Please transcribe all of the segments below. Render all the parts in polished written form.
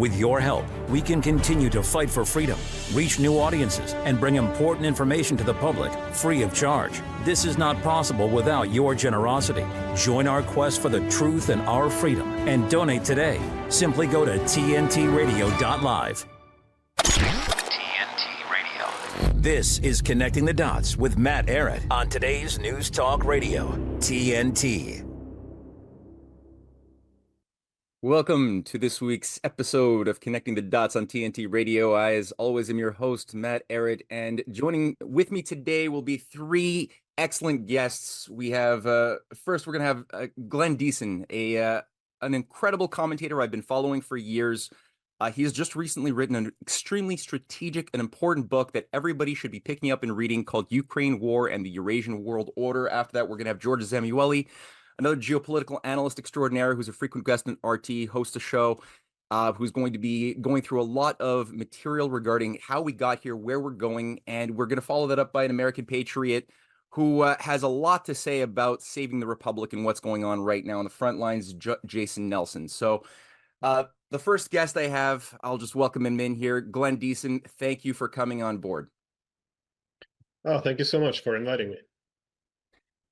With your help, we can continue to fight for freedom, reach new audiences, and bring important information to the public free of charge. This is not possible without your generosity. Join our quest for the truth and our freedom and donate today. Simply go to tntradio.live. TNT Radio. This is Connecting the Dots with Matt Ehret on today's News Talk Radio, TNT. Welcome to this week's episode of Connecting the Dots on TNT Radio. I, as always, am your host, Matt Ehret, and joining with me today will be three excellent guests. We have, first, we're going to have Glenn Diesen, an incredible commentator I've been following for years. He has just recently written an extremely strategic and important book that everybody should be picking up and reading called Ukraine War and the Eurasian World Order. After that, we're going to have George Zamueli, another geopolitical analyst extraordinaire who's a frequent guest in RT, hosts a show, who's going to be going through a lot of material regarding how we got here, where we're going, and we're going to follow that up by an American patriot who has a lot to say about saving the Republic and what's going on right now on the front lines, Jason Nelson. So the first guest I have, I'll just welcome him in here. Glenn Diesen, thank you for coming on board. Oh, thank you so much for inviting me.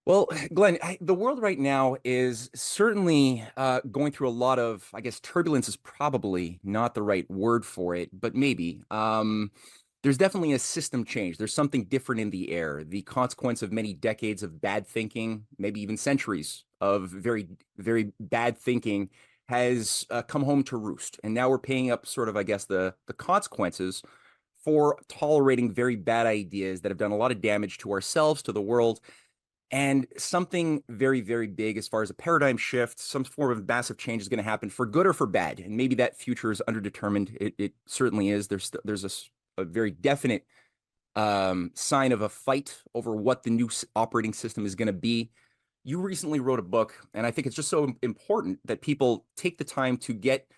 Well, Glenn, the world right now is certainly going through a lot of, I guess, turbulence is probably not the right word for it, but maybe. There's definitely a system change. There's something different in the air. The consequence of many decades of bad thinking, maybe even centuries of very, very bad thinking has come home to roost. And now we're paying up sort of, I guess, the consequences for tolerating very bad ideas that have done a lot of damage to ourselves, to the world. And something very, very big as far as a paradigm shift, some form of massive change is going to happen for good or for bad. And maybe that future is underdetermined. It certainly is. There's a very definite sign of a fight over what the new operating system is going to be. You recently wrote a book, and I think it's just so important that people take the time to get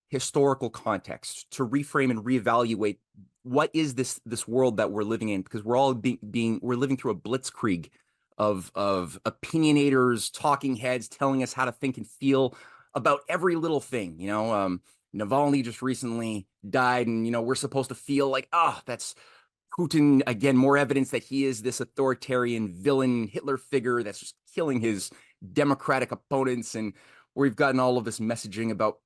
historical context, to reframe and reevaluate what is this world that we're living in, because we're all we're living through a blitzkrieg of opinionators, talking heads telling us how to think and feel about every little thing. You know, Navalny just recently died, and we're supposed to feel like, that's Putin again, more evidence that he is this authoritarian villain Hitler figure that's just killing his democratic opponents. And we've gotten all of this messaging about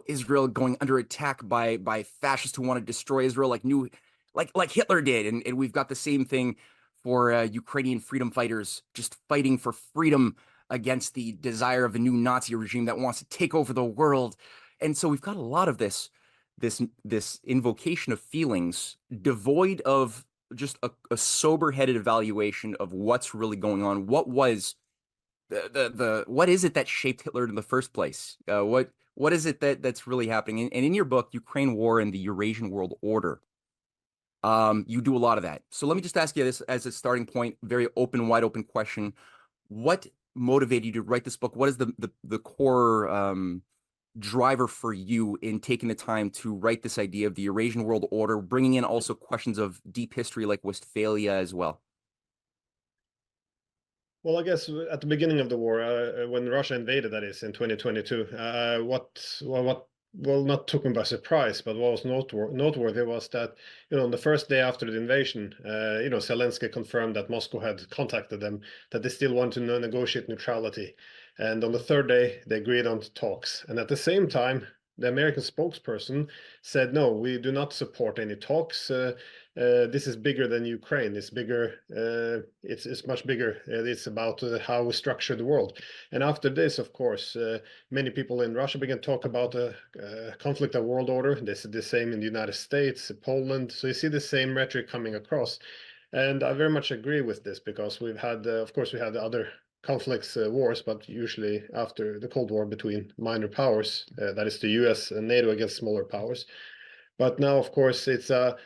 Israel going under attack by fascists who want to destroy Israel like Hitler did. And we've got the same thing for Ukrainian freedom fighters just fighting for freedom against the desire of a new Nazi regime that wants to take over the world. And so we've got a lot of this invocation of feelings devoid of just a sober-headed evaluation of what's really going on. What was what is it that shaped Hitler in the first place? What is it that's really happening? And in your book, Ukraine War and the Eurasian World Order, you do a lot of that. So let me just ask you this as a starting point, very wide open question. What motivated you to write this book? What is the core driver for you in taking the time to write this idea of the Eurasian World Order, bringing in also questions of deep history like Westphalia as well? Well, I guess at the beginning of the war, when Russia invaded, that is in 2022, what not took me by surprise, but what was noteworthy was that, on the first day after the invasion, Zelensky confirmed that Moscow had contacted them, that they still want to negotiate neutrality. And on the third day, they agreed on talks. And at the same time, the American spokesperson said, no, we do not support any talks. This is bigger than Ukraine. It's bigger. It's much bigger. It's about how we structure the world. And after this, of course, many people in Russia began to talk about a conflict of world order. This is the same in the United States, Poland. So you see the same rhetoric coming across. And I very much agree with this because we've had, of course, we had other conflicts, wars, but usually after the Cold War between minor powers, that is the US and NATO against smaller powers. But now, of course, it's a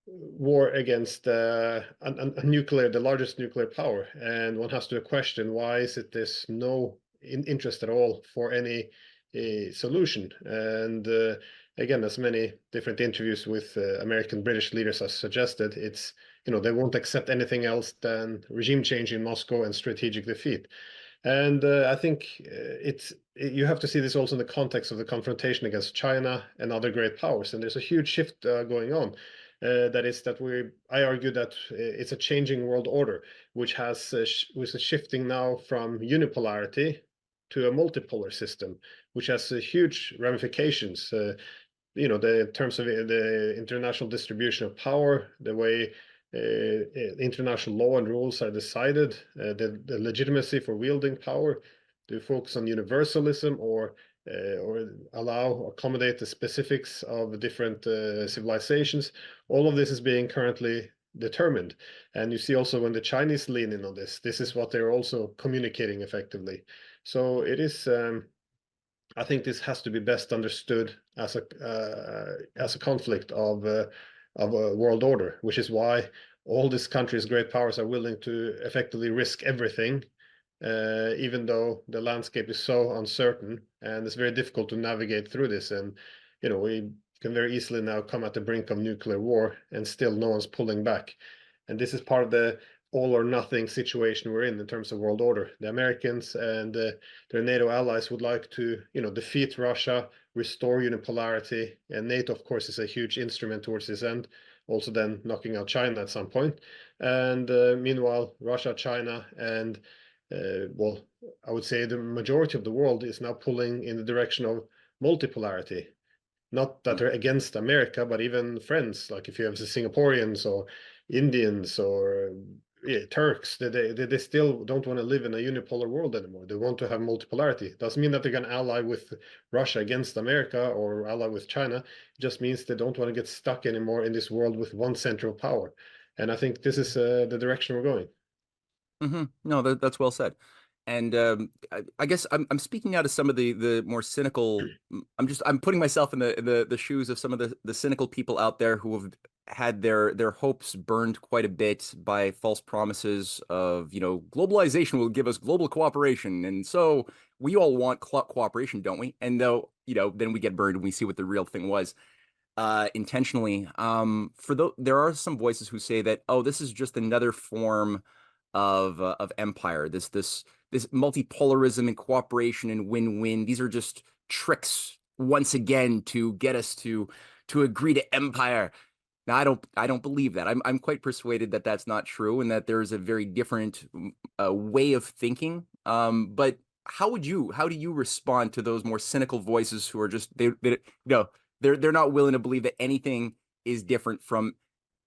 war against the largest nuclear power. And one has to question, why is it there's no interest at all for any solution? And again, as many different interviews with American, British leaders have suggested, it's they won't accept anything else than regime change in Moscow and strategic defeat. And I think you have to see this also in the context of the confrontation against China and other great powers. And there's a huge shift going on. That is that I argue that it's a changing world order, which is shifting now from unipolarity to a multipolar system, which has huge ramifications. In terms of the international distribution of power, the way international law and rules are decided, the legitimacy for wielding power, do you focus on universalism or accommodate the specifics of different civilizations? All of this is being currently determined. And you see also when the Chinese lean in on this is what they're also communicating effectively. So it is, I think this has to be best understood as a conflict of a world order, which is why all these countries, great powers, are willing to effectively risk everything, even though the landscape is so uncertain and it's very difficult to navigate through this. And we can very easily now come at the brink of nuclear war, and still no one's pulling back. And this is part of the all or nothing situation we're in terms of world order. The Americans and their NATO allies would like to, defeat Russia, restore unipolarity, and NATO, of course, is a huge instrument towards this end. Also, then knocking out China at some point. And meanwhile, Russia, China, and I would say the majority of the world is now pulling in the direction of multipolarity. Not that they're against America, but even friends, like if you have the Singaporeans or Indians or Turks, they still don't want to live in a unipolar world anymore. They want to have multipolarity. Doesn't mean that they're going to ally with Russia against America or ally with China. It just means they don't want to get stuck anymore in this world with one central power. And I think this is the direction we're going. No, that's well said. And I guess I'm speaking now to some of the more cynical. I'm putting myself in the shoes of some of the cynical people out there who have had their hopes burned quite a bit by false promises of, globalization will give us global cooperation, and so we all want cooperation, don't we? And though, then we get burned and we see what the real thing was intentionally. There are some voices who say that, oh, this is just another form of empire. This multipolarism and cooperation and win-win. These are just tricks once again to get us to agree to empire. Now, I don't believe that. I'm quite persuaded that that's not true, and that there's a very different way of thinking. But how do you respond to those more cynical voices who are just they're not willing to believe that anything is different from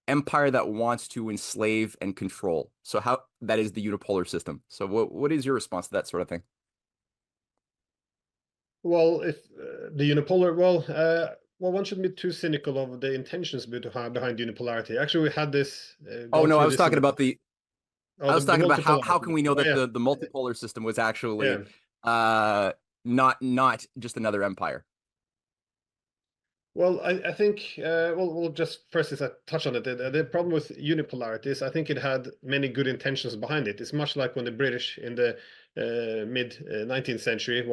empire that wants to enslave and control? So how that is the unipolar system. So what is your response to that sort of thing? Well, if the unipolar, one shouldn't be too cynical of the intentions behind unipolarity. Actually, we had this. Oh no, I was talking about how can we know that yeah. the multipolar system was actually Yeah. not just another empire? Well, I think, we'll just first is I touch on it. The problem with unipolarity is I think it had many good intentions behind it. It's much like when the British in the mid 19th century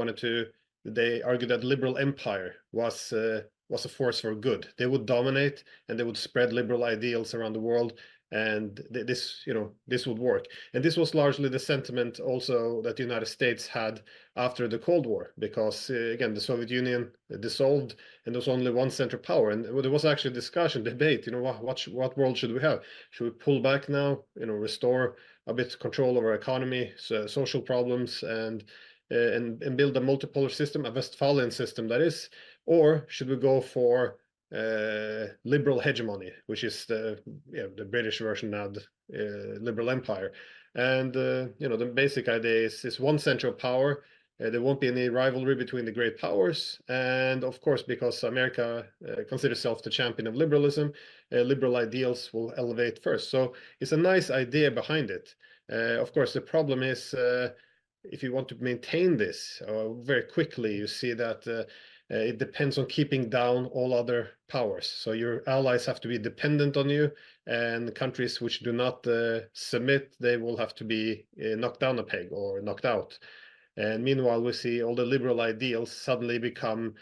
they argued that liberal empire was a force for good. They would dominate and they would spread liberal ideals around the world, and this would work. And this was largely the sentiment also that the United States had after the Cold War, because again, the Soviet Union dissolved and there was only one central power. And there was actually discussion, debate, what world should we have? Should we pull back now, restore a bit of control over our economy, social problems, and build a multipolar system, a Westphalian system that is, or should we go for liberal hegemony, which is the British version now, liberal empire? And the basic idea is one central power. There won't be any rivalry between the great powers, and of course, because America considers itself the champion of liberalism, liberal ideals will elevate first. So it's a nice idea behind it. Of course, the problem is if you want to maintain this very quickly, you see that it depends on keeping down all other powers. So your allies have to be dependent on you, and countries which do not submit, they will have to be knocked down a peg or knocked out. And meanwhile, we see all the liberal ideals suddenly become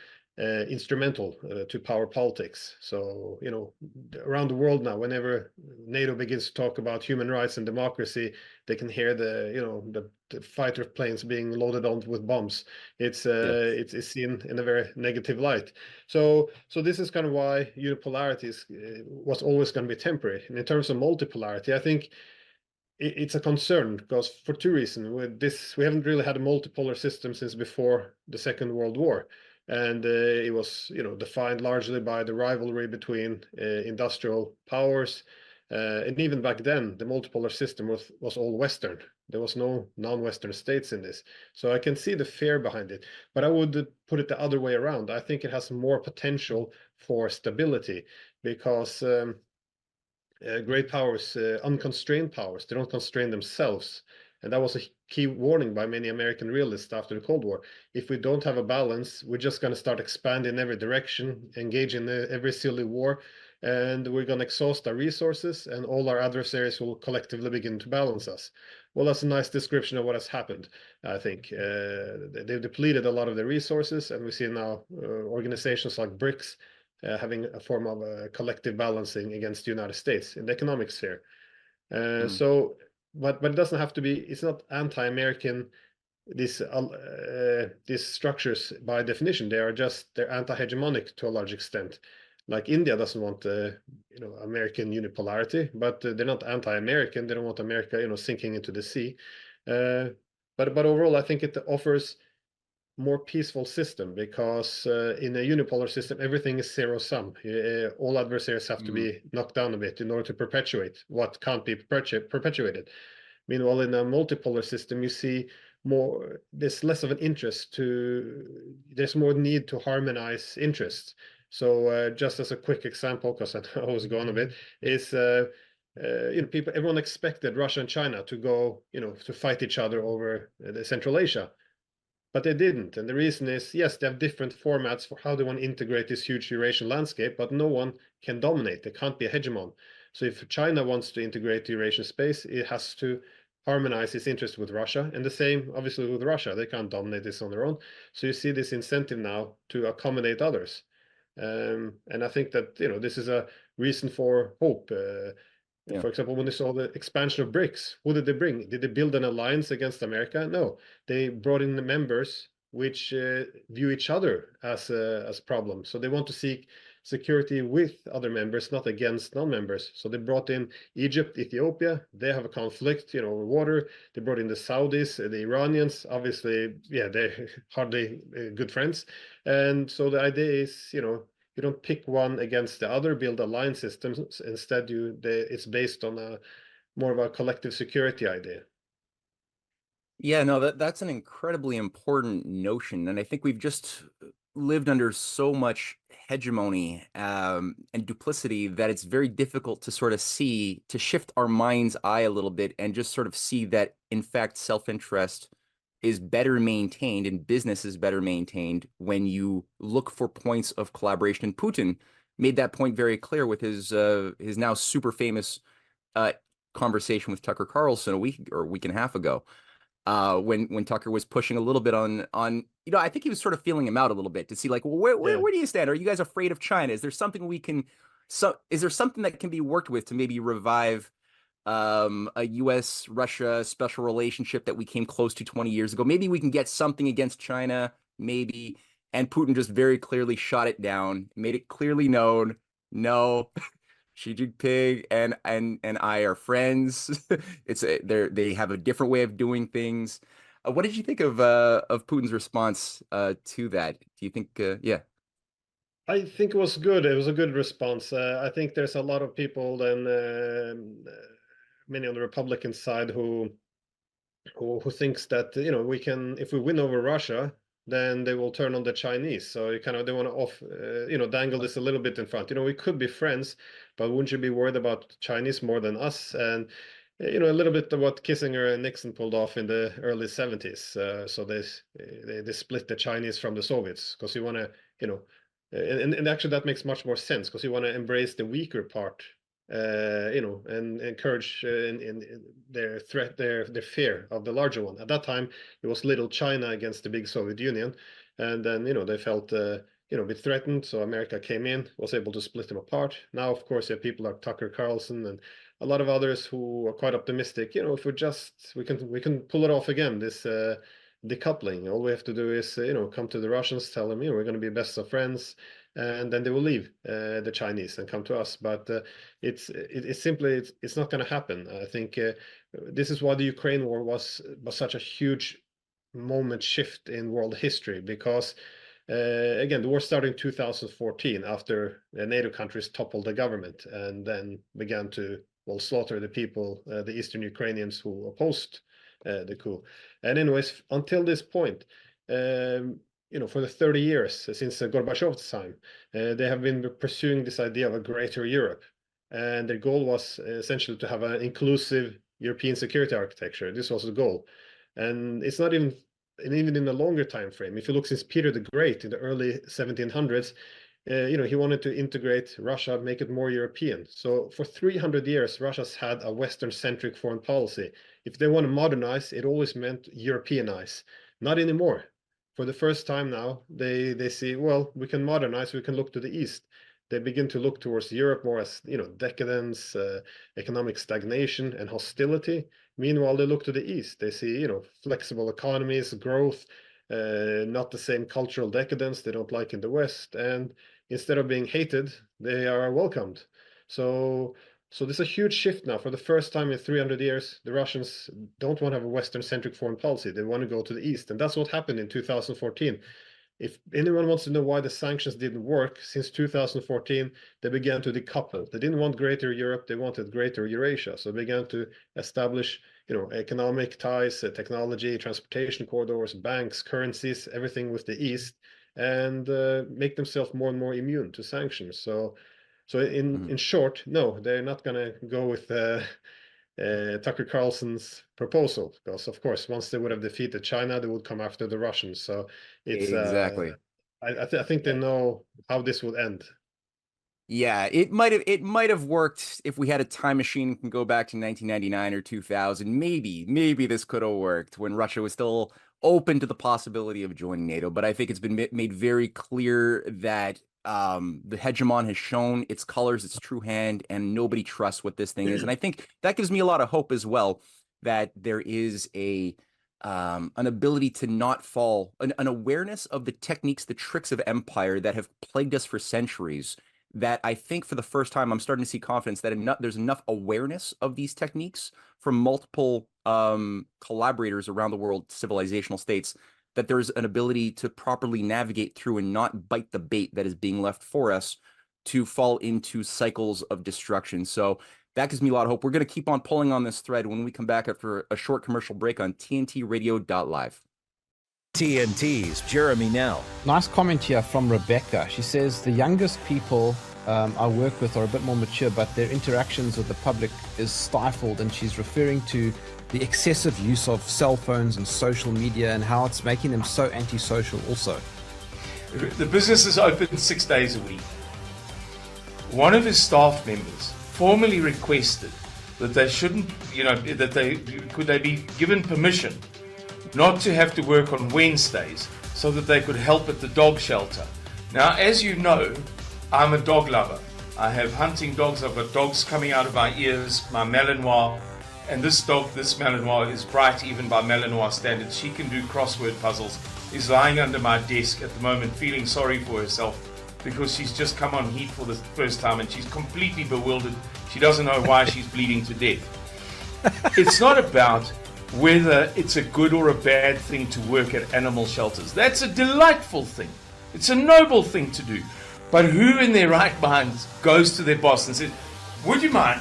instrumental to power politics. So, you know, around the world now, whenever NATO begins to talk about human rights and democracy, they can hear the, you know, the fighter planes being loaded on with bombs. It's seen in a very negative light. So this is kind of why unipolarity was always going to be temporary. And in terms of multipolarity, I think it's a concern because for two reasons. With this, we haven't really had a multipolar system since before the Second World War. And it was, you know, defined largely by the rivalry between industrial powers. And even back then, the multipolar system was all Western. There was no non-Western states in this. So I can see the fear behind it. But I would put it the other way around. I think it has more potential for stability because great powers, unconstrained powers, they don't constrain themselves. And that was a key warning by many American realists after the Cold War. If we don't have a balance, we're just going to start expanding in every direction, engage in every silly war, and we're going to exhaust our resources, and all our adversaries will collectively begin to balance us. Well, that's a nice description of what has happened, I think. They've depleted a lot of their resources, and we see now organizations like BRICS having a form of collective balancing against the United States in the economic sphere. So, but it doesn't have to be. It's not anti-American. These structures, by definition, they're anti-hegemonic to a large extent. Like India doesn't want, you know, American unipolarity, but they're not anti-American. They don't want America, you know, sinking into the sea. But overall, I think it offers more peaceful system because in a unipolar system everything is zero sum. All adversaries have to be knocked down a bit in order to perpetuate what can't be perpetuated. Meanwhile, in a multipolar system, you see more. There's less of an interest to. There's more need to harmonize interests. So just as a quick example, because I know I was gone a bit, is you know, everyone expected Russia and China to go, you know, to fight each other over Central Asia. But they didn't. And the reason is, yes, they have different formats for how they want to integrate this huge Eurasian landscape, but no one can dominate. There can't be a hegemon. So if China wants to integrate the Eurasian space, it has to harmonize its interest with Russia. And the same, obviously, with Russia. They can't dominate this on their own. So you see this incentive now to accommodate others. And I think that, you know, this is a reason for hope. For example, when they saw the expansion of BRICS, who did they bring? Did they build an alliance against America? No, they brought in the members which view each other as problems. So they want to seek security with other members, not against non-members. So they brought in Egypt, Ethiopia. They have a conflict, you know, over water. They brought in the Saudis, the Iranians. Obviously, yeah, they're hardly good friends. And so the idea is, you know, you don't pick one against the other, build alliance systems. Instead, it's based on more of a collective security idea. Yeah, no, that's an incredibly important notion, and I think we've just lived under so much hegemony and duplicity that it's very difficult to sort of to shift our mind's eye a little bit and just sort of see that, in fact, self-interest is better maintained and business is better maintained when you look for points of collaboration. And Putin made that point very clear with his now super famous conversation with Tucker Carlson a week and a half ago, when Tucker was pushing a little bit on you know, I think he was sort of feeling him out a little bit to see, like, well, where do you stand? Are you guys afraid of China? Is there something is there something that can be worked with to maybe revive a US-Russia special relationship that we came close to 20 years ago? Maybe we can get something against China, maybe. And Putin just very clearly shot it down, made it clearly known, no, Xi Jinping and I are friends. They have a different way of doing things. What did you think of Putin's response to that? Do you think, yeah? I think it was good. It was a good response. I think there's a lot of people then, many on the Republican side who thinks that, you know, we can, if we win over Russia, then they will turn on the Chinese. So they want to you know, dangle this a little bit in front. You know, we could be friends, but wouldn't you be worried about Chinese more than us? And you know, a little bit of what Kissinger and Nixon pulled off in the early 70s. So they split the Chinese from the Soviets because you want to, you know, and actually that makes much more sense because you want to embrace the weaker part, you know, and encourage in their threat, their fear of the larger one. At that time, it was little China against the big Soviet Union, and then, you know, they felt a bit threatened. So America came in, was able to split them apart. Now, of course, you have people like Tucker Carlson and a lot of others who are quite optimistic. If we can pull it off again, this decoupling. All we have to do is, come to the Russians, tell them, we're going to be best of friends, and then they will leave the Chinese and come to us. But it's not going to happen. I think this is why the Ukraine war was such a huge moment shift in world history, because again, the war started in 2014 after NATO countries toppled the government and then began to slaughter the people, the Eastern Ukrainians who opposed the coup. And anyways, until this point, for the 30 years since Gorbachev's time, they have been pursuing this idea of a greater Europe. And their goal was essentially to have an inclusive European security architecture. This was the goal. And it's not even in a longer time frame. If you look since Peter the Great in the early 1700s, he wanted to integrate Russia, make it more European. So for 300 years, Russia's had a Western-centric foreign policy. If they want to modernize, it always meant Europeanize. Not anymore. For the first time now, they see, well, we can modernize, we can look to the East. They begin to look towards Europe more as, decadence, economic stagnation, and hostility. Meanwhile, they look to the East. They see, flexible economies, growth, not the same cultural decadence they don't like in the West. And instead of being hated, they are welcomed. So there's a huge shift now. For the first time in 300 years, the Russians don't want to have a Western-centric foreign policy. They want to go to the East. And that's what happened in 2014. If anyone wants to know why the sanctions didn't work, since 2014, they began to decouple. They didn't want greater Europe, they wanted greater Eurasia. So they began to establish, economic ties, technology, transportation corridors, banks, currencies, everything with the East, and make themselves more and more immune to sanctions. So in short, no, they're not going to go with Tucker Carlson's proposal, because of course, once they would have defeated China, they would come after the Russians. So it's exactly. I think they know how this would end. Yeah, it might have worked if we had a time machine and can go back to 1999 or 2000. Maybe this could have worked when Russia was still open to the possibility of joining NATO. But I think it's been made very clear that the hegemon has shown its colors, its true hand, and nobody trusts what this thing is. And I think that gives me a lot of hope as well, that there is an ability to not fall, an awareness of the techniques, the tricks of empire that have plagued us for centuries, that I think for the first time I'm starting to see confidence that there's enough awareness of these techniques from multiple collaborators around the world, civilizational states, that there's an ability to properly navigate through and not bite the bait that is being left for us to fall into cycles of destruction. So that gives me a lot of hope. We're going to keep on pulling on this thread when we come back after a short commercial break on tntradio.live. TNT's Jeremy Nell. Nice comment here from Rebecca. She says the youngest people I work with are a bit more mature, but their interactions with the public is stifled, and she's referring to the excessive use of cell phones and social media and how it's making them so antisocial also. The business is open 6 days a week. One of his staff members formally requested that they shouldn't, could they be given permission not to have to work on Wednesdays so that they could help at the dog shelter. Now, as you know, I'm a dog lover. I have hunting dogs. I've got dogs coming out of my ears, my Malinois, and this Malinois is bright even by Malinois standards. She can do crossword puzzles. Is lying under my desk at the moment feeling sorry for herself because she's just come on heat for the first time and she's completely bewildered. She doesn't know why she's bleeding to death. It's not about whether it's a good or a bad thing to work at animal shelters. That's a delightful thing. It's a noble thing to do. But who in their right minds goes to their boss and says, would you mind?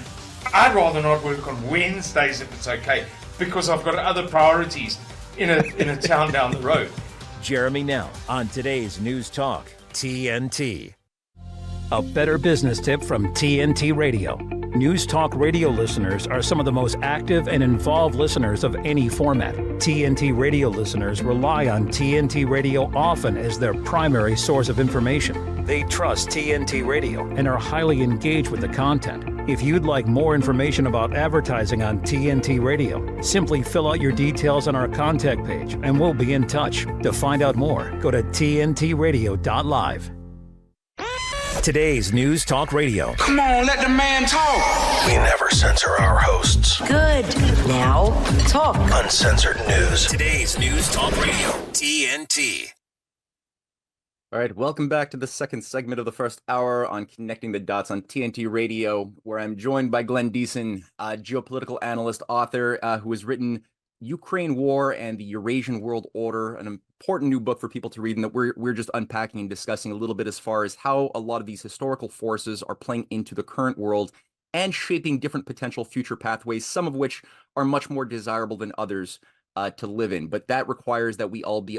I'd rather not work on Wednesdays if it's okay, because I've got other priorities in a town down the road. Jeremy Nell on today's News Talk, TNT. A better business tip from TNT Radio. News Talk Radio listeners are some of the most active and involved listeners of any format. TNT Radio listeners rely on TNT Radio often as their primary source of information. They trust TNT Radio and are highly engaged with the content. If you'd like more information about advertising on TNT Radio, simply fill out your details on our contact page and we'll be in touch. To find out more, go to tntradio.live. Today's News Talk Radio. Come on, let the man talk. We never censor our hosts. Good. Now, talk. Uncensored news. Today's News Talk Radio, TNT. All right, welcome back to the second segment of the first hour on Connecting the Dots on TNT Radio, where I'm joined by Glenn Diesen, a geopolitical analyst, author who has written Ukraine War and the Eurasian World Order, an important new book for people to read, and that we're just unpacking and discussing a little bit as far as how a lot of these historical forces are playing into the current world and shaping different potential future pathways, some of which are much more desirable than others to live in. But that requires that we all be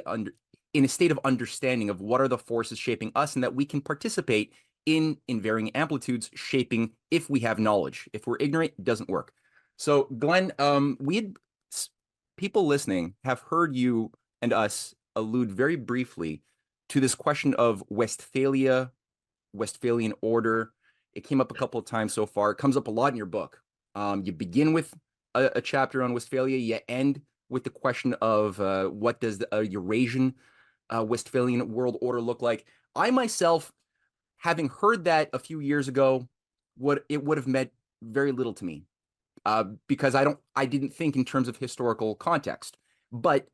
in a state of understanding of what are the forces shaping us, and that we can participate in varying amplitudes, shaping if we have knowledge. If we're ignorant, it doesn't work. So, Glenn, people listening have heard you and us allude very briefly to this question of Westphalia, Westphalian order. It came up a couple of times so far. It comes up a lot in your book. You begin with a chapter on Westphalia. You end with the question of what does the Eurasian Westphalian world order look like. I myself, having heard that a few years ago, would have meant very little to me. Because I didn't think in terms of historical context. But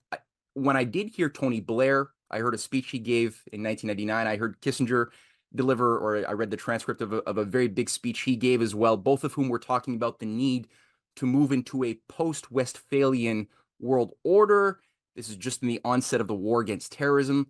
when I did hear Tony Blair, I heard a speech he gave in 1999. I heard Kissinger deliver, or I read the transcript of a very big speech he gave as well, both of whom were talking about the need to move into a post-Westphalian world order. This is just in the onset of the war against terrorism.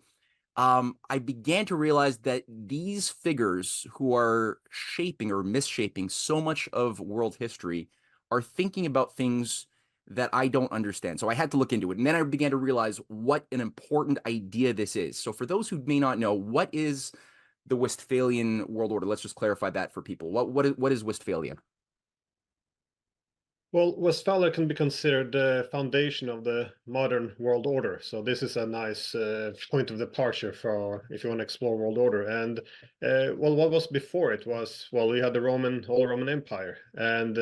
I began to realize that these figures who are shaping or misshaping so much of world history are thinking about things that I don't understand. So I had to look into it. And then I began to realize what an important idea this is. So for those who may not know, what is the Westphalian world order? Let's just clarify that for people. What is Westphalia? Well, Westphalia can be considered the foundation of the modern world order. So this is a nice point of departure for if you want to explore world order. And what was before it was, we had the Holy Roman Empire. And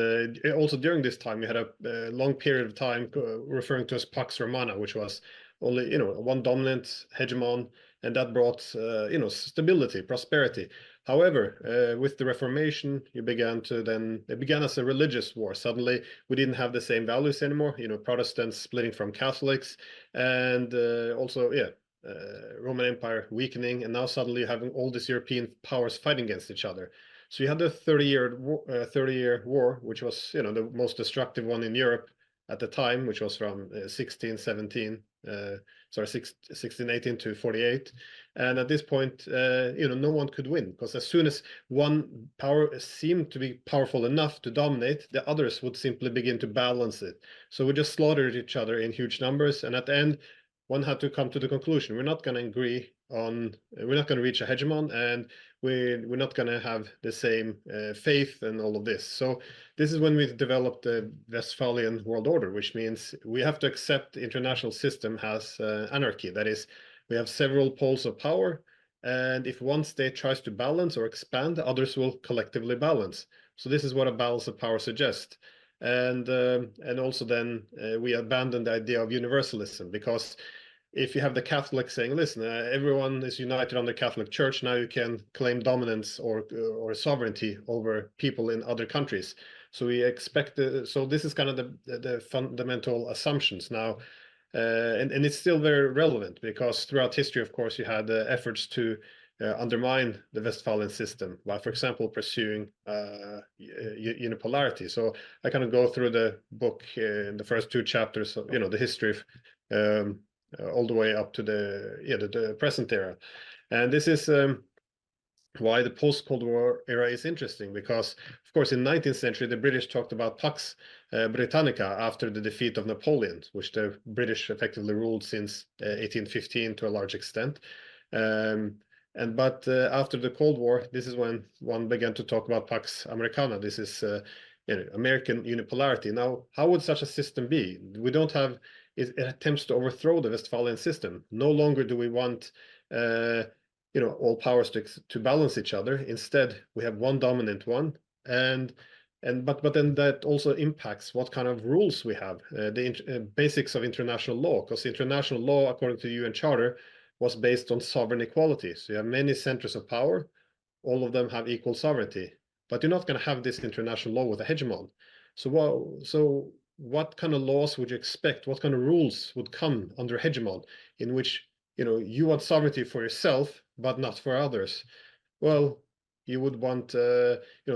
also during this time, we had a long period of time referring to as Pax Romana, which was only, one dominant hegemon, and that brought, stability, prosperity. However, with the Reformation, it began as a religious war. Suddenly, we didn't have the same values anymore. Protestants splitting from Catholics, and Roman Empire weakening, and now suddenly having all these European powers fighting against each other. So you had the 30-year war, which was the most destructive one in Europe at the time, which was from 1618 to 48. And at this point, no one could win, because as soon as one power seemed to be powerful enough to dominate, the others would simply begin to balance it. So we just slaughtered each other in huge numbers. And at the end, one had to come to the conclusion: we're not going to reach a hegemon, and we're not going to have the same faith and all of this. So this is when we developed the Westphalian world order, which means we have to accept the international system has anarchy. That is, we have several poles of power, and if one state tries to balance or expand, the others will collectively balance. So this is what a balance of power suggests. And also then we abandoned the idea of universalism, because if you have the Catholics saying, listen, everyone is united under Catholic Church, now you can claim dominance or sovereignty over people in other countries. So we expect, so this is kind of the fundamental assumptions now. And it's still very relevant, because throughout history, of course, you had efforts to undermine the Westphalian system by, for example, pursuing unipolarity. So I kind of go through the book in the first two chapters of, the history of all the way up to the present era. And this is why the post-Cold War era is interesting, because, of course, in the 19th century, the British talked about Pax Britannica after the defeat of Napoleon, which the British effectively ruled since 1815 to a large extent. But after the Cold War, this is when one began to talk about Pax Americana. This is American unipolarity. Now, how would such a system be? We don't have it attempts to overthrow the Westphalian system. No longer do we want all powers to balance each other. Instead, we have one dominant one, but then that also impacts what kind of rules we have, the basics of international law, because international law, according to the UN Charter, was based on sovereign equality. So you have many centers of power, all of them have equal sovereignty, but you're not going to have this international law with a hegemon. So what kind of laws would you expect? What kind of rules would come under a hegemon in which you want sovereignty for yourself but not for others? Well, you would want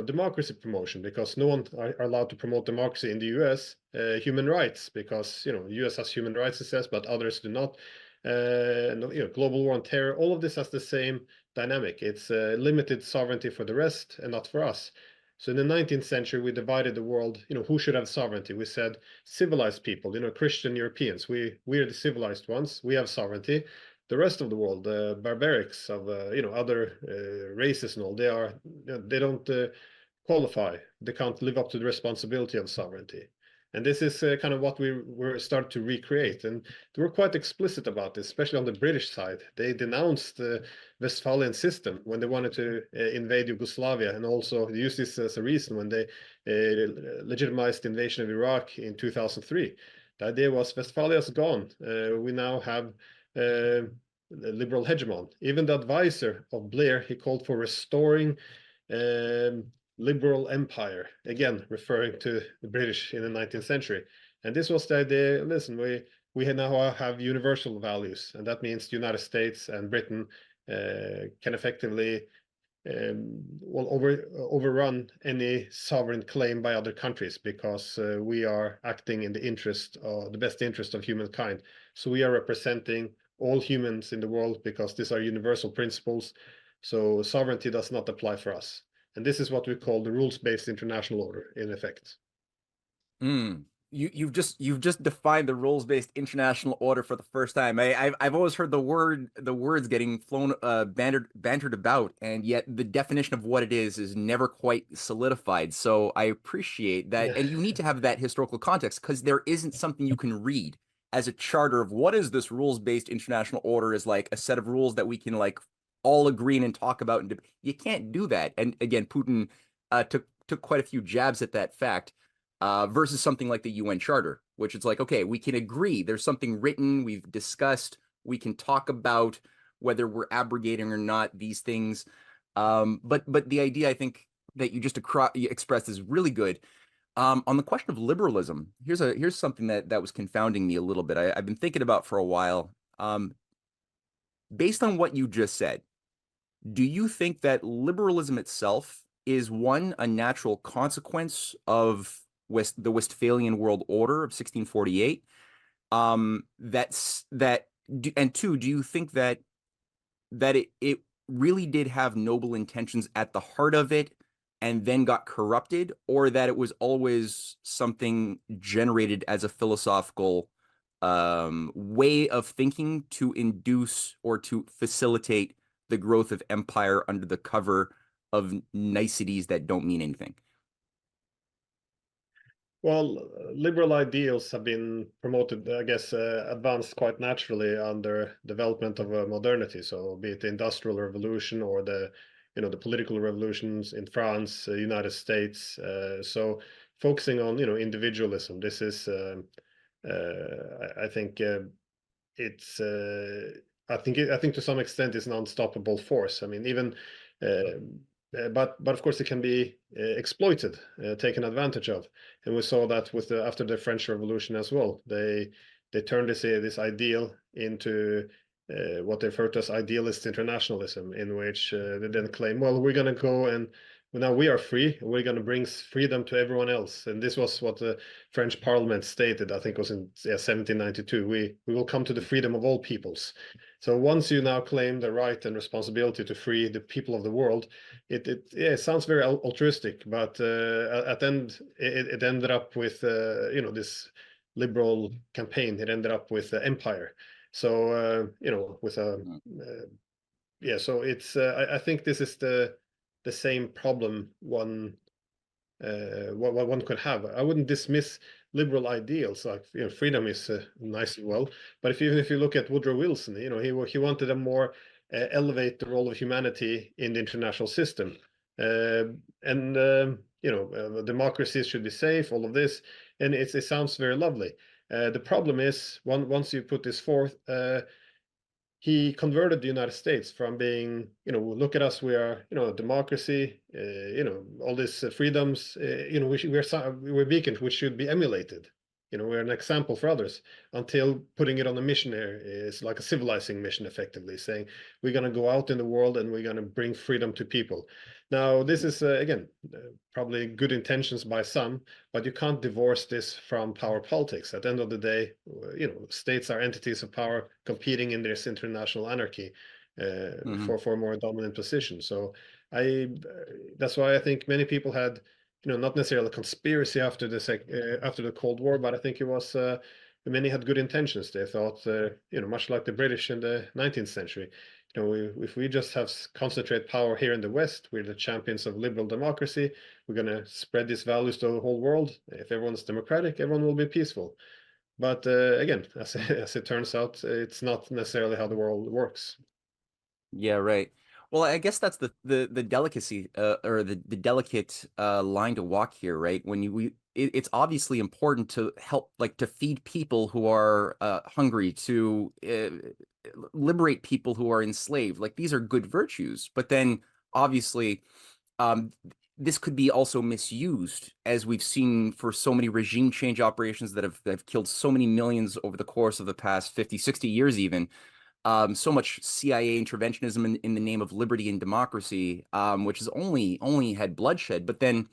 democracy promotion, because no one are allowed to promote democracy in the US. Human rights, because US has human rights, it says, but others do not. Global war on terror, all of this has the same dynamic. It's limited sovereignty for the rest and not for us. So in the 19th century, we divided the world. Who should have sovereignty? We said civilized people, Christian Europeans. We are the civilized ones. We have sovereignty. The rest of the world, the barbarics of other races and all, they don't qualify. They can't live up to the responsibility of sovereignty. And this is kind of what we were started to recreate. And they were quite explicit about this, especially on the British side. They denounced the Westphalian system when they wanted to invade Yugoslavia, and also they used this as a reason when they legitimized the invasion of Iraq in 2003. The idea was Westphalia's gone. We now have a liberal hegemon. Even the advisor of Blair, he called for restoring liberal empire, again referring to the British in the 19th century. And this was the idea. Listen, we now have universal values, and that means the United States and Britain can effectively overrun any sovereign claim by other countries, because we are acting in the best interest of humankind. So we are representing all humans in the world, because these are universal principles. So sovereignty does not apply for us. And this is what we call the rules-based international order, in effect. You've just defined the rules-based international order for the first time. I've always heard the words getting flown bantered about, and yet the definition of what it is never quite solidified. So I appreciate that, and you need to have that historical context, because there isn't something you can read as a charter of what is this rules-based international order, is like a set of rules that we can like all agree and talk about, and you can't do that. And again, Putin took quite a few jabs at that fact. Versus something like the UN Charter, which it's like, okay, we can agree. There's something written, we've discussed, we can talk about whether we're abrogating or not these things. But the idea, I think, that you just expressed is really good. On the question of liberalism, here's something that was confounding me a little bit. I've been thinking about for a while. Based on what you just said, do you think that liberalism itself is, one, a natural consequence of the Westphalian world order of 1648? And two, do you think that it really did have noble intentions at the heart of it and then got corrupted, or that it was always something generated as a philosophical way of thinking to induce or to facilitate the growth of empire under the cover of niceties that don't mean anything? Well, liberal ideals have been promoted, I guess, advanced quite naturally under development of modernity. So, be it the Industrial Revolution or the political revolutions in France, United States. So, focusing on individualism. This is, I think, it's. I think to some extent it's an unstoppable force. I mean, even. But of course it can be exploited, taken advantage of, and we saw that with after the French Revolution as well. They turned this ideal into what they refer to as idealist internationalism, in which they then claim, well, we're going to go and now we are free, we're going to bring freedom to everyone else. And this was what the French Parliament stated, I think it was in 1792. We will come to the freedom of all peoples. So once you now claim the right and responsibility to free the people of the world, it sounds very altruistic, but at the end it ended up with this liberal campaign. It ended up with empire. So with a so it's I think this is the same problem one could have. I wouldn't dismiss liberal ideals, like freedom is nice as well, but if you look at Woodrow Wilson, he wanted a more elevate the role of humanity in the international system, democracies should be safe, all of this, and it sounds very lovely. The problem is once you put this forth, he converted the United States from being, look at us, we are, a democracy, all these freedoms, we're beacons which should be emulated. We're an example for others, until putting it on a mission here is like a civilizing mission, effectively saying we're going to go out in the world and we're going to bring freedom to people. Now, this is, again, probably good intentions by some, but you can't divorce this from power politics. At the end of the day, states are entities of power competing in this international anarchy for a more dominant position. So that's why I think many people had, not necessarily a conspiracy after the Cold War, but I think it was many had good intentions. They thought, much like the British in the 19th century, if we just have concentrate power here in the West, we're the champions of liberal democracy. We're going to spread these values to the whole world. If everyone's democratic, everyone will be peaceful. But again, as it turns out, it's not necessarily how the world works. Yeah, right. Well, I guess that's the delicacy or the delicate line to walk here, right? When it's obviously important to help, like, to feed people who are hungry, to liberate people who are enslaved. Like, these are good virtues, but then obviously this could be also misused, as we've seen for so many regime change operations that have killed so many millions over the course of the past 50, 60 years even. So much CIA interventionism in the name of liberty and democracy, which has only had bloodshed. But then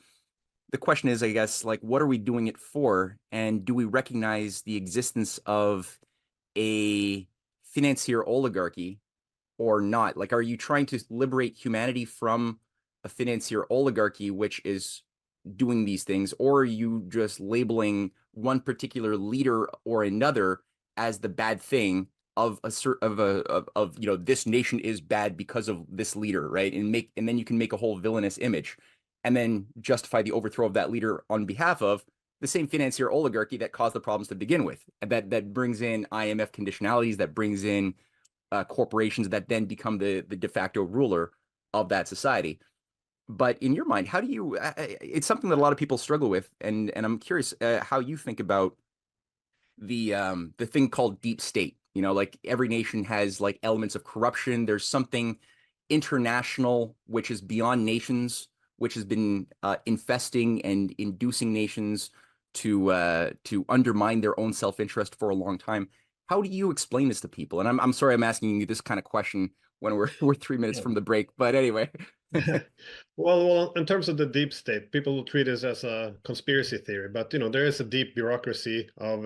the question is, I guess, like, what are we doing it for? And do we recognize the existence of a financier oligarchy or not? Like, are you trying to liberate humanity from a financier oligarchy which is doing these things, or are you just labeling one particular leader or another as the bad thing of this nation is bad because of this leader, right? And then you can make a whole villainous image and then justify the overthrow of that leader on behalf of the same financier oligarchy that caused the problems to begin with, and that brings in IMF conditionalities, that brings in corporations that then become the de facto ruler of that society. But in your mind, how do you? It's something that a lot of people struggle with, and I'm curious how you think about the thing called deep state. Like, every nation has like elements of corruption. There's something international which is beyond nations, which has been infesting and inducing nations to undermine their own self-interest for a long time. How do you explain this to people? And I'm sorry I'm asking you this kind of question when we're 3 minutes from the break, but anyway. Well, in terms of the deep state, people will treat this as a conspiracy theory, but there is a deep bureaucracy of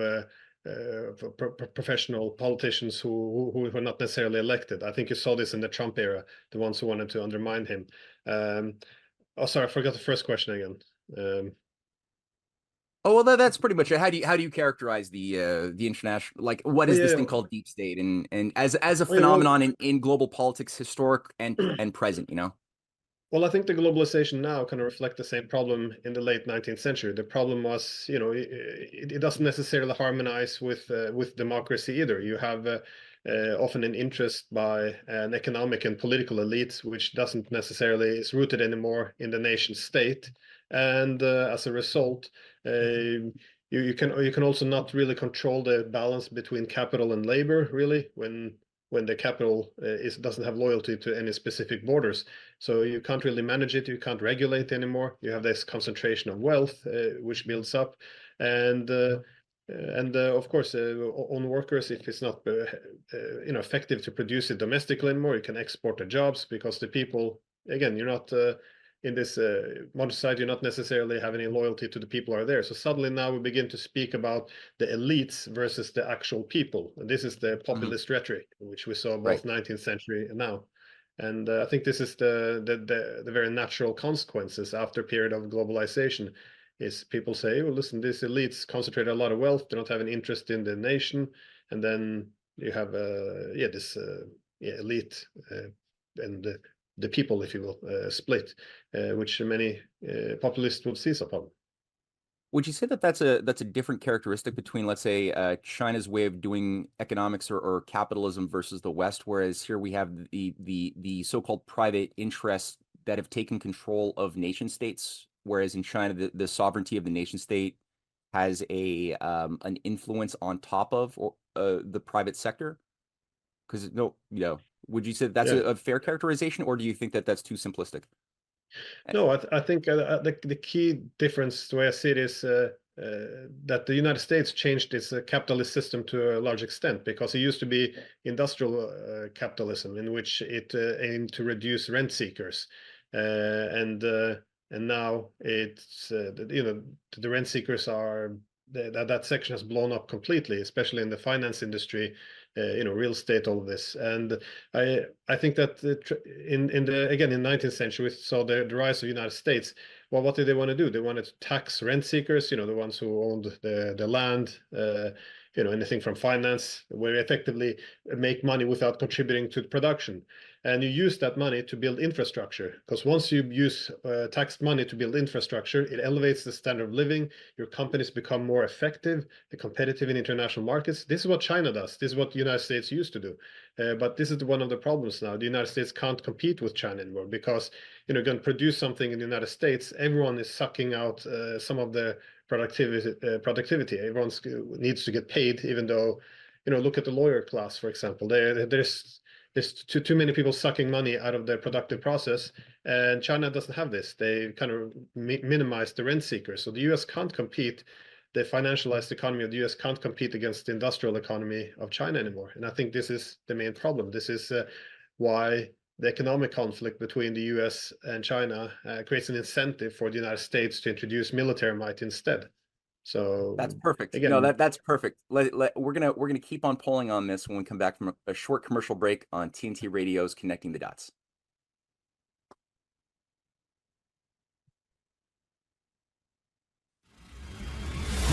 professional politicians who are not necessarily elected. I think you saw this in the Trump era, the ones who wanted to undermine him. Sorry, I forgot the first question again. Oh, well, that's pretty much it. How do you characterize the international, like, what is this thing called deep state, and as a phenomenon in global politics, historic and present, Well, I think the globalization now kind of reflect the same problem in the late 19th century. The problem was, it doesn't necessarily harmonize with democracy either. You have often an interest by an economic and political elite, which doesn't necessarily is rooted anymore in the nation state, and as a result, you can also not really control the balance between capital and labor, really, when the capital doesn't have loyalty to any specific borders. So you can't really manage it. You can't regulate anymore. You have this concentration of wealth, which builds up, and of course, on workers, if it's not effective to produce it domestically anymore, you can export the jobs, because the people, again, you're not in this modern society, you're not necessarily have any loyalty to the people who are there. So suddenly now we begin to speak about the elites versus the actual people, and this is the populist rhetoric, which we saw both 19th century and now. And I think this is the very natural consequences after a period of globalization. Is people say, well, listen, these elites concentrate a lot of wealth, they don't have an interest in the nation, and then you have this elite and the people, if you will, split, which many populists would seize upon. Would you say that that's a different characteristic between, let's say, China's way of doing economics or capitalism versus the West, whereas here we have the so-called private interests that have taken control of nation states, whereas in China the sovereignty of the nation state has an influence on top of the private sector? Because no, would you say that's a fair characterization, or do you think that that's too simplistic? No, I think the key difference, the way I see it, is that the United States changed its capitalist system to a large extent, because it used to be industrial capitalism, in which it aimed to reduce rent seekers, and now it's the rent seekers are that section has blown up completely, especially in the finance industry, real estate, all of this. And I think that in the 19th century, we saw the rise of the United States. Well, what did they want to do? They wanted to tax rent seekers, the ones who owned the land, anything from finance, where you effectively make money without contributing to the production. And you use that money to build infrastructure, because once you use taxed money to build infrastructure, it elevates the standard of living. Your companies become more effective, competitive in international markets. This is what China does. This is what the United States used to do. But this is one of the problems now. The United States can't compete with China anymore, because going to produce something in the United States, everyone is sucking out some of the productivity. Everyone needs to get paid, even though, look at the lawyer class, for example. There's too many people sucking money out of the productive process, and China doesn't have this. They kind of minimize the rent seekers. So the US can't compete. The financialized economy of the US can't compete against the industrial economy of China anymore. And I think this is the main problem. This is why the economic conflict between the US and China creates an incentive for the United States to introduce military might instead. So that's perfect. Again, no, that's perfect. We're gonna keep on pulling on this when we come back from a short commercial break on TNT Radio's Connecting the Dots.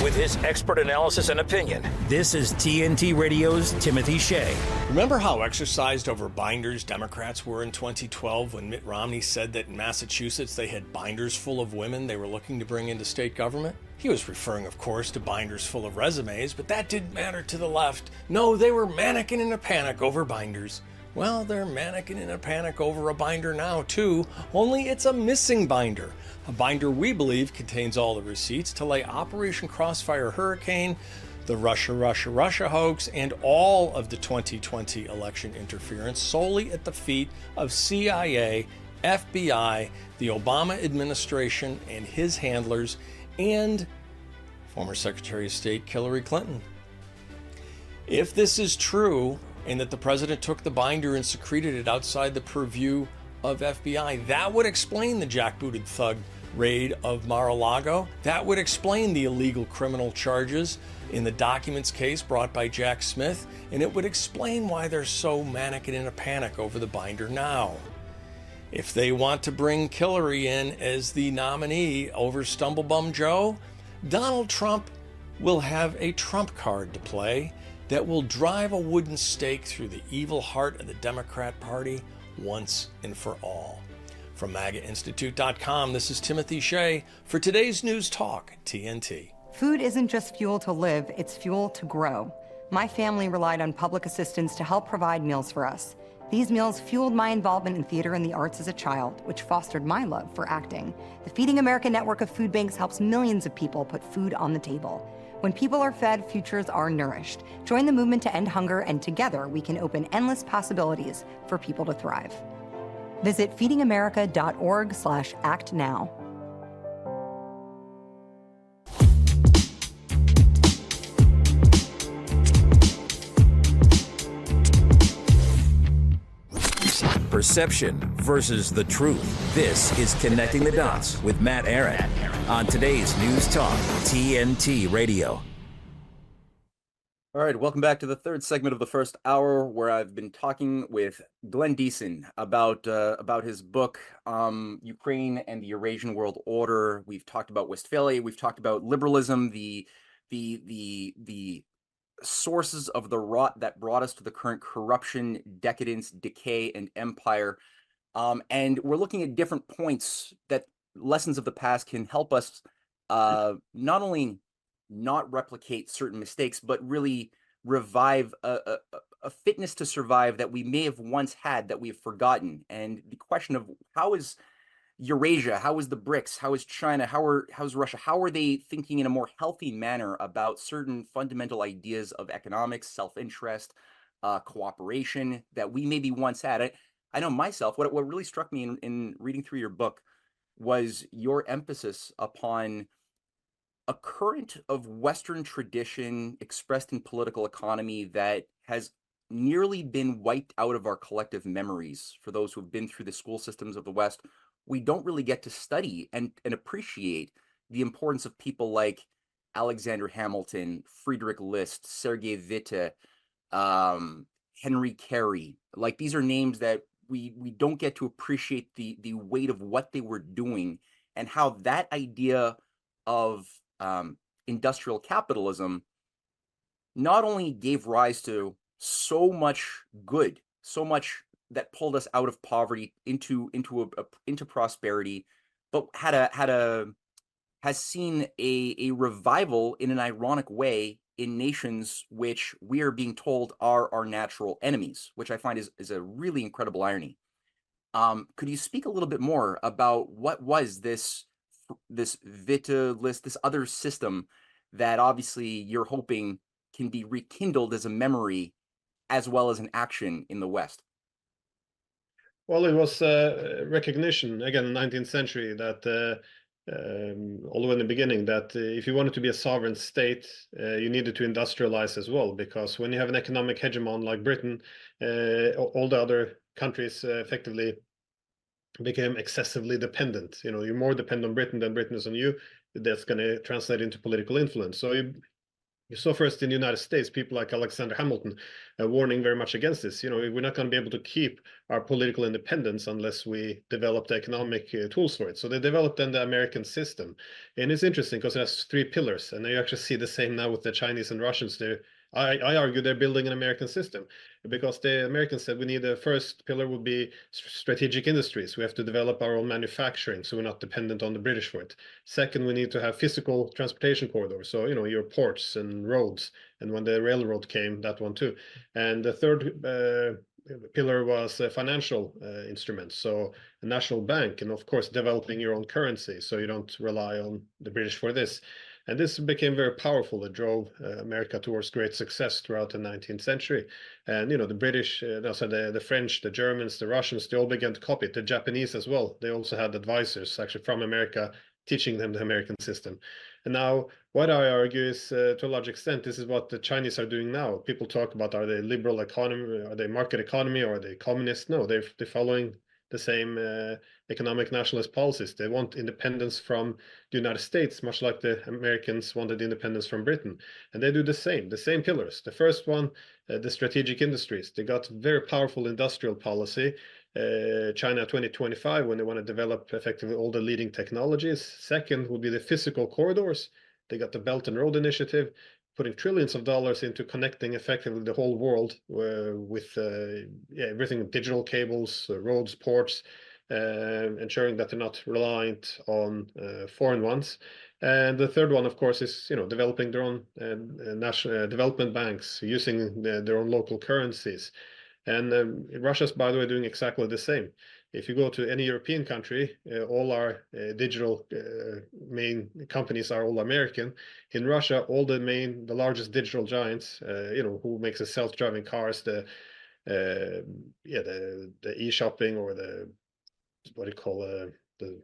With his expert analysis and opinion, this is TNT Radio's Timothy Shea. Remember how exercised over binders Democrats were in 2012 when Mitt Romney said that in Massachusetts they had binders full of women they were looking to bring into state government? He was referring, of course, to binders full of resumes, but that didn't matter to the left. No, they were mannequin in a panic over binders. Well, they're mannequin in a panic over a binder now, too, only it's a missing binder. A binder we believe contains all the receipts to lay Operation Crossfire Hurricane, the Russia hoax, and all of the 2020 election interference solely at the feet of CIA, FBI, the Obama administration and his handlers, and former Secretary of State Hillary Clinton. If this is true, and that the president took the binder and secreted it outside the purview of FBI, that would explain the jackbooted thug raid of Mar-a-Lago. That would explain the illegal criminal charges in the documents case brought by Jack Smith, and it would explain why they're so mannequin in a panic over the binder now. If they want to bring Hillary in as the nominee over Stumblebum Joe, Donald Trump will have a trump card to play that will drive a wooden stake through the evil heart of the Democrat Party once and for all. From MAGAInstitute.com, this is Timothy Shea for today's News Talk, TNT. Food isn't just fuel to live, it's fuel to grow. My family relied on public assistance to help provide meals for us. These meals fueled my involvement in theater and the arts as a child, which fostered my love for acting. The Feeding America network of food banks helps millions of people put food on the table. When people are fed, futures are nourished. Join the movement to end hunger, and together we can open endless possibilities for people to thrive. Visit feedingamerica.org/act now. Perception versus the truth. This is Connecting the Dots with Matt Ehret on today's News Talk, TNT Radio. All right, welcome back to the third segment of the first hour, where I've been talking with Glenn Diesen about his book, Ukraine and the Eurasian World Order. We've talked about Westphalia. We've talked about liberalism, the sources of the rot that brought us to the current corruption, decadence, decay, and empire. And we're looking at different points that lessons of the past can help us not only not replicate certain mistakes, but really revive a fitness to survive that we may have once had that we've forgotten. And the question of how is Eurasia, how is the BRICS, how is China, how's Russia, how are they thinking in a more healthy manner about certain fundamental ideas of economics, self-interest, cooperation that we maybe once had. I know myself, what really struck me in reading through your book was your emphasis upon a current of Western tradition expressed in political economy that has nearly been wiped out of our collective memories. For those who have been through the school systems of the West, we don't really get to study and appreciate the importance of people like Alexander Hamilton, Friedrich List, Sergei Witte, Henry Carey. Like, these are names that we don't get to appreciate the weight of what they were doing, and how that idea of industrial capitalism not only gave rise to so much good, so much that pulled us out of poverty into prosperity, but has seen a revival in an ironic way in nations which we are being told are our natural enemies, which I find is a really incredible irony. Could you speak a little bit more about what was this Witte list, this other system that obviously you're hoping can be rekindled as a memory as well as an action in the West? Well, it was recognition, again, in the 19th century, that although in the beginning, that if you wanted to be a sovereign state, you needed to industrialize as well, because when you have an economic hegemon like Britain, all the other countries effectively became excessively dependent. You know, you're more dependent on Britain than Britain is on you. That's going to translate into political influence. So you saw first in the United States, people like Alexander Hamilton warning very much against this. You know, we're not going to be able to keep our political independence unless we develop the economic tools for it. So they developed then the American system. And it's interesting because it has three pillars. And you actually see the same now with the Chinese and Russians. I argue they're building an American system, because the Americans said we need, the first pillar would be strategic industries. We have to develop our own manufacturing, so we're not dependent on the British for it. Second, we need to have physical transportation corridors, so, you know, your ports and roads. And when the railroad came, that one too. And the third pillar was financial instruments, so a national bank, and of course developing your own currency, so you don't rely on the British for this. And this became very powerful. It drove America towards great success throughout the 19th century. And, you know, the British, also the French, the Germans, the Russians, they all began to copy it. The Japanese as well. They also had advisors actually from America teaching them the American system. And now what I argue is, to a large extent, this is what the Chinese are doing now. People talk about, are they liberal economy, are they market economy, or are they communist? No, they're following the same economic nationalist policies. They want independence from the United States, much like the Americans wanted independence from Britain. And they do the same pillars. The first one, the strategic industries. They got very powerful industrial policy. China 2025, when they want to develop effectively all the leading technologies. Second would be the physical corridors. They got the Belt and Road Initiative, putting trillions of dollars into connecting effectively the whole world with everything, digital cables, roads, ports, ensuring that they're not reliant on foreign ones. And the third one, of course, is, you know, developing their own national development banks, using their own local currencies. And Russia's, by the way, doing exactly the same. If you go to any European country, all our digital main companies are all American. In Russia, all the largest digital giants, you know, who makes the self-driving cars, the e-shopping, or the, what do you call the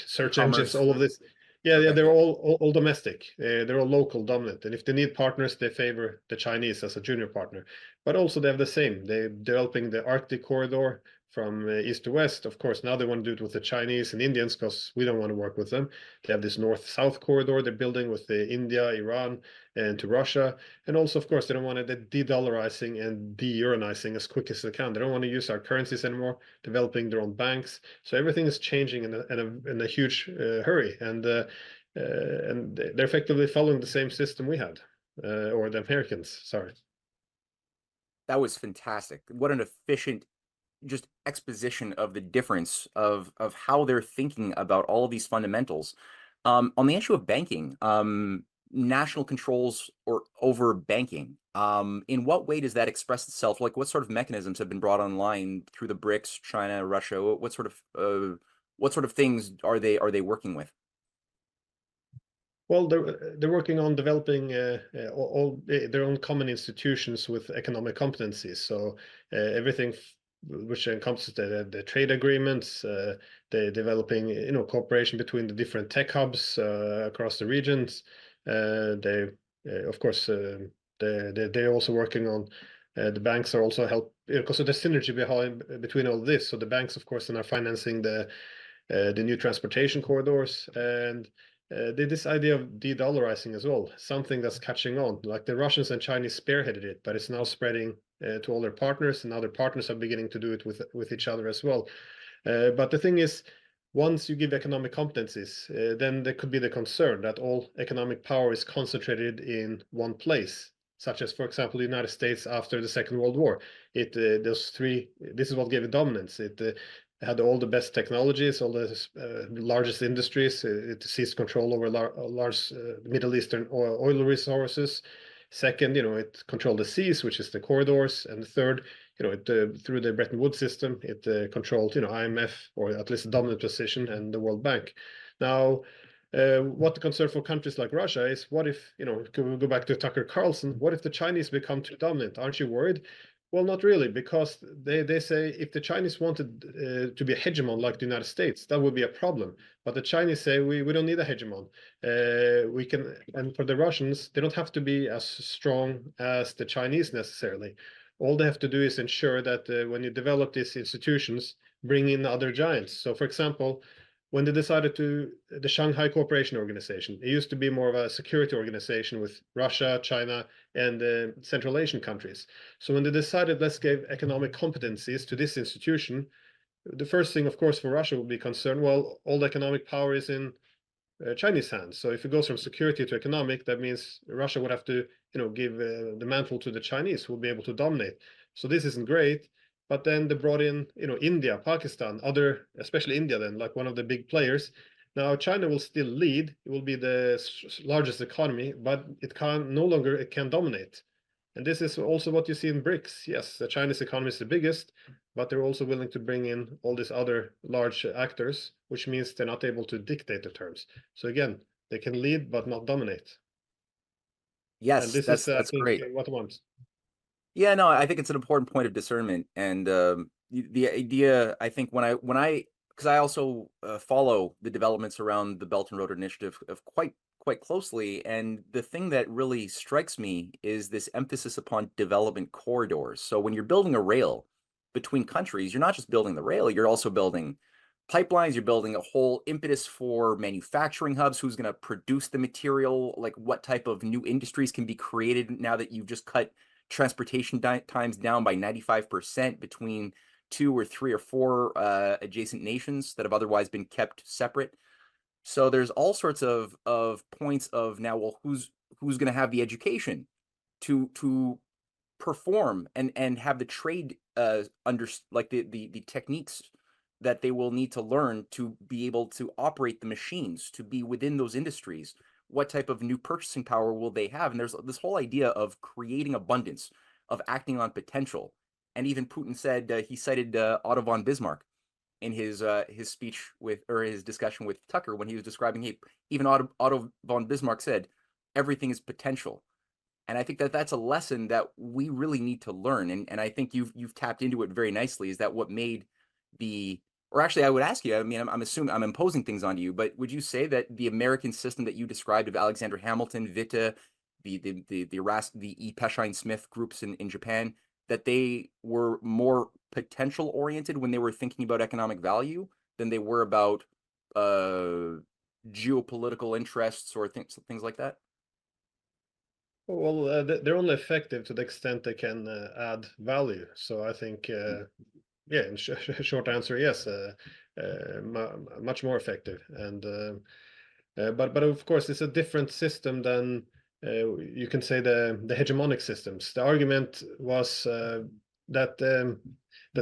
search engines, all of this. Yeah, they're all domestic. They're all local dominant. And if they need partners, they favor the Chinese as a junior partner. But also they have the same. They're developing the Arctic corridor from east to west. Of course, now they want to do it with the Chinese and Indians, because we don't want to work with them. They have this north-south corridor they're building with India, Iran, and to Russia. And also, of course, they don't want to de-dollarizing and de-euronizing as quick as they can. They don't want to use our currencies anymore, developing their own banks. So everything is changing in a huge hurry. And they're effectively following the same system we had, or the Americans, sorry. That was fantastic. What an efficient just exposition of the difference of how they're thinking about all of these fundamentals. On the issue of banking, national controls over banking, in what way does that express itself? Like, what sort of mechanisms have been brought online through the BRICS, China, Russia? What sort of things are they working with? Well, they're working on developing all their own common institutions with economic competencies. So everything which encompasses the trade agreements, the developing cooperation between the different tech hubs across the regions. They of course they're also working on. The banks are also because of the synergy between all this. So the banks, of course, are financing the new transportation corridors and this idea of de-dollarizing as well, something that's catching on. Like the Russians and Chinese spearheaded it, but it's now spreading to all their partners, and other partners are beginning to do it with each other as well. But the thing is, once you give economic competencies, then there could be the concern that all economic power is concentrated in one place, such as, for example, the United States after the Second World War. This is what gave it dominance. It had all the best technologies, all the largest industries. It seized control over large Middle Eastern oil resources. Second, it controlled the seas, which is the corridors. And third, through the Bretton Woods system, it controlled, IMF, or at least a dominant position, and the World Bank. Now, what the concern for countries like Russia is, what if, go back to Tucker Carlson, what if the Chinese become too dominant? Aren't you worried? Well, not really, because they say if the Chinese wanted to be a hegemon like the United States, that would be a problem. But the Chinese say we don't need a hegemon. We can, and for the Russians, they don't have to be as strong as the Chinese necessarily. All they have to do is ensure that when you develop these institutions, bring in other giants. So, for example, when they decided the Shanghai Cooperation Organization, it used to be more of a security organization with Russia, China, and Central Asian countries. So when they decided, let's give economic competencies to this institution, the first thing, of course, for Russia would be concerned, well, all the economic power is in Chinese hands. So if it goes from security to economic, that means Russia would have to, give the mantle to the Chinese, who will be able to dominate. So this isn't great. But then they brought in, India, Pakistan, especially India then, like one of the big players. Now, China will still lead. It will be the largest economy, but it can dominate. And this is also what you see in BRICS. Yes, the Chinese economy is the biggest, but they're also willing to bring in all these other large actors, which means they're not able to dictate the terms. So again, they can lead, but not dominate. Yes, and this that's is, I think, great. what I want. Yeah, no, I think it's an important point of discernment, and the idea. I think because I also follow the developments around the Belt and Road Initiative of quite closely, and the thing that really strikes me is this emphasis upon development corridors. So when you're building a rail between countries, you're not just building the rail; you're also building pipelines. You're building a whole impetus for manufacturing hubs. Who's going to produce the material? Like what type of new industries can be created now that you've just cut transportation times down by 95% between 2 or 3 or 4 adjacent nations that have otherwise been kept separate. So there's all sorts of points of now, well, who's going to have the education to perform and have the trade the techniques that they will need to learn to be able to operate the machines, to be within those industries. What type of new purchasing power will they have? And there's this whole idea of creating abundance, of acting on potential. And even Putin said, he cited Otto von Bismarck in his speech his discussion with Tucker when he was describing, hey, even Otto von Bismarck said, everything is potential. And I think that's a lesson that we really need to learn. And I think you've tapped into it very nicely. Is that what made or actually, I would ask you, I mean, I'm assuming I'm imposing things onto you, but would you say that the American system that you described of Alexander Hamilton, Witte, the E. Peshine Smith groups in Japan, that they were more potential oriented when they were thinking about economic value than they were about geopolitical interests or things like that? Well, they're only effective to the extent they can add value. So I think yeah, in short answer, yes, much more effective. And but of course, it's a different system than you can say the hegemonic systems. The argument was that the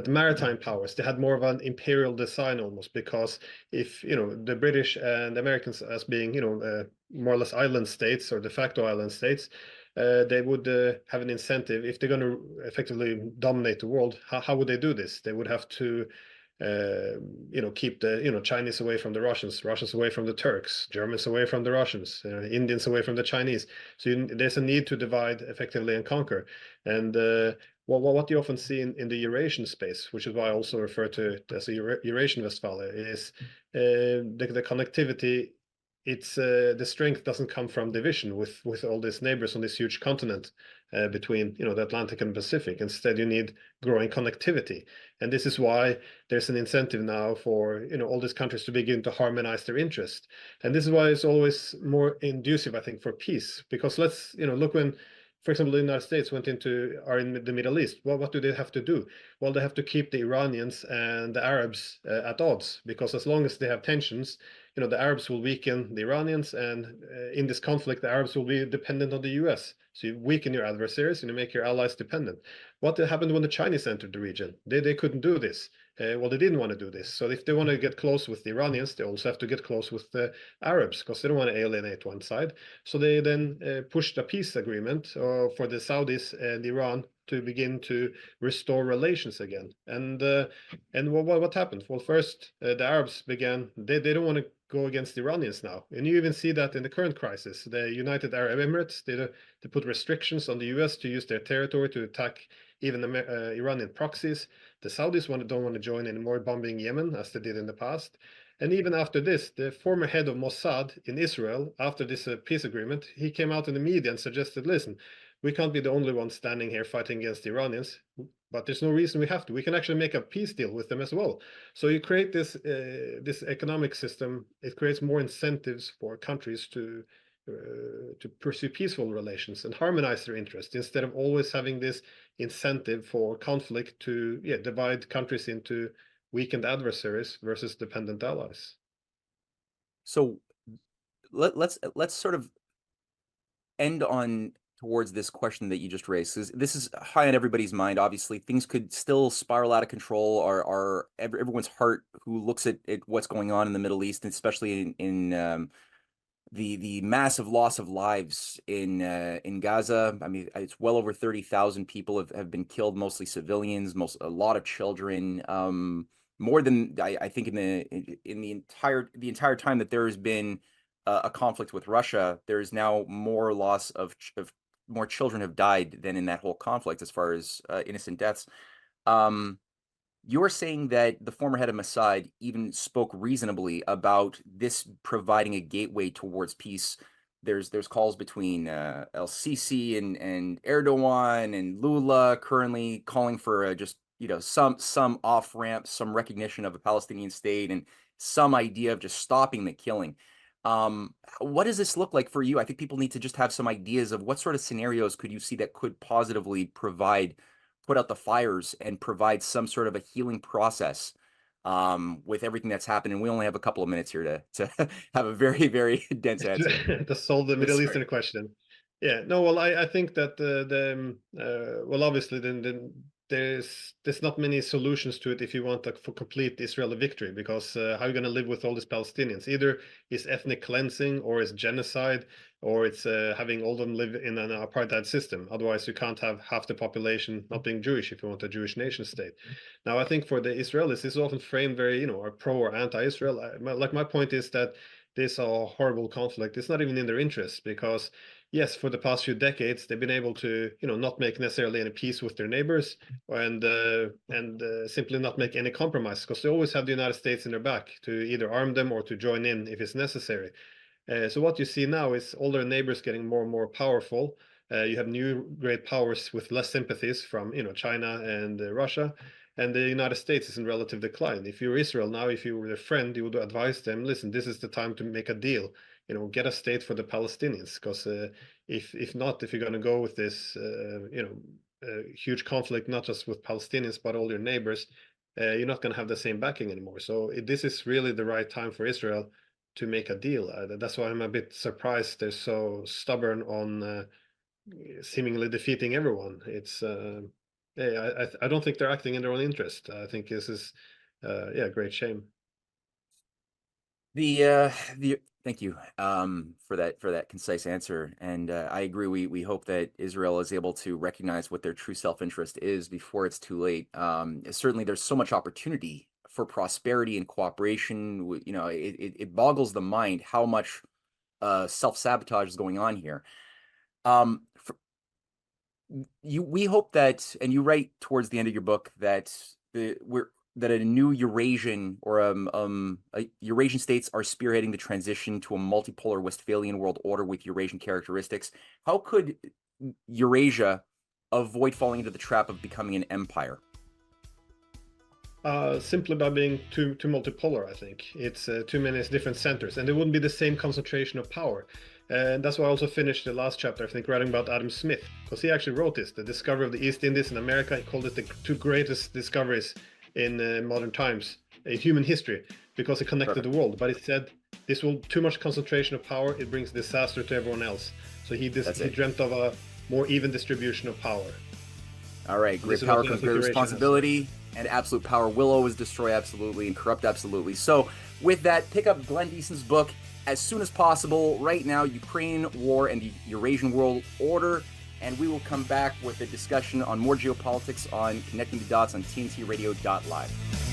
maritime powers, they had more of an imperial design almost, because if the British and the Americans as being more or less island states or de facto island states, they would have an incentive if they're going to effectively dominate the world. How would they do this? They would have to keep the Chinese away from the Russians, Russians away from the Turks, Germans away from the Russians, Indians away from the Chinese. So there's a need to divide effectively and conquer. And what you often see in the Eurasian space, which is why I also refer to it as a Eurasian Westphalia, is the connectivity. It's the strength doesn't come from division with all these neighbors on this huge continent between the Atlantic and Pacific. Instead, you need growing connectivity, and this is why there's an incentive now for all these countries to begin to harmonize their interest. And this is why it's always more inducive, I think, for peace. Because let's look when, for example, the United States are in the Middle East. Well, what do they have to do? Well, they have to keep the Iranians and the Arabs at odds, because as long as they have tensions, the Arabs will weaken the Iranians, and in this conflict, the Arabs will be dependent on the US. So you weaken your adversaries and you make your allies dependent. What happened when the Chinese entered the region? They couldn't do this. Well, they didn't want to do this. So if they want to get close with the Iranians, they also have to get close with the Arabs, because they don't want to alienate one side. So they then pushed a peace agreement for the Saudis and Iran to begin to restore relations again. And what happened? Well, first the Arabs began. They don't want to go against the Iranians now, and you even see that in the current crisis. The United Arab Emirates, they put restrictions on the US to use their territory to attack even the Iranian proxies. The Saudis don't want to join anymore, bombing Yemen as they did in the past. And even after this, the former head of Mossad in Israel, after this peace agreement, he came out in the media and suggested, listen, we can't be the only ones standing here fighting against the Iranians, but there's no reason we have to. We can actually make a peace deal with them as well. So you create this economic system. It creates more incentives for countries to pursue peaceful relations and harmonize their interests, instead of always having this incentive for conflict to divide countries into weakened adversaries versus dependent allies. So let's sort of end on towards this question that you just raised, because this is high on everybody's mind. Obviously, things could still spiral out of control. Everyone's heart who looks at what's going on in the Middle East, and especially in the massive loss of lives in Gaza. I mean, it's well over 30,000 people have been killed, mostly civilians, a lot of children. More than I think in the entire time that there has been a conflict with Russia, there is now more loss of more children have died than in that whole conflict as far as innocent deaths. You're saying that the former head of Mossad even spoke reasonably about this providing a gateway towards peace. There's calls between El-Sisi and Erdogan and Lula currently calling for just some off ramp, some recognition of a Palestinian state, and some idea of just stopping the killing. What does this look like for you? I think people need to just have some ideas of what sort of scenarios could you see that could positively put out the fires and provide some sort of a healing process with everything that's happened. And we only have a couple of minutes here to have a very, very dense answer. To solve the Middle Eastern question. Yeah, no, well, I think that well, obviously there's not many solutions to it if you want for complete Israeli victory, because how are you going to live with all these Palestinians? Either it's ethnic cleansing, or it's genocide, or it's having all of them live in an apartheid system. Otherwise, you can't have half the population not being Jewish if you want a Jewish nation state. Now, I think for the Israelis, this is often framed very, are pro or anti-Israel. My point is that this horrible conflict is not even in their interest, because yes, for the past few decades, they've been able to, not make necessarily any peace with their neighbors, and simply not make any compromise, because they always have the United States in their back to either arm them or to join in if it's necessary. So what you see now is all their neighbors getting more and more powerful. You have new great powers with less sympathies from, China and Russia. And the United States is in relative decline. If you're Israel now, if you were their friend, you would advise them, listen, this is the time to make a deal. Get a state for the Palestinians, because if not, if you're going to go with this, huge conflict, not just with Palestinians, but all your neighbors, you're not going to have the same backing anymore. So this is really the right time for Israel to make a deal. That's why I'm a bit surprised they're so stubborn on seemingly defeating everyone. It's I don't think they're acting in their own interest. I think this is a great shame. Thank you for that concise answer, and I agree. We hope that Israel is able to recognize what their true self-interest is before it's too late. Certainly, there's so much opportunity for prosperity and cooperation. You know, it boggles the mind how much self-sabotage is going on here. We hope that, and you write towards the end of your book that that a new Eurasian or Eurasian states are spearheading the transition to a multipolar Westphalian world order with Eurasian characteristics. How could Eurasia avoid falling into the trap of becoming an empire? Simply by being too multipolar, I think. It's too many different centers, and there wouldn't be the same concentration of power. And that's why I also finished the last chapter, I think, writing about Adam Smith, because he actually wrote this, the discovery of the East Indies in America. He called it the two greatest discoveries in modern times, in human history, because it connected the world. But he said this will too much concentration of power, it brings disaster to everyone else. So he dreamt of a more even distribution of power. All right, great power comes great responsibility, and absolute power will always destroy absolutely and corrupt absolutely. So with that, pick up Glenn Diesen's book as soon as possible. Right now, Ukraine war and the Eurasian world order. And we will come back with a discussion on more geopolitics on Connecting the Dots on TNTRadio.live.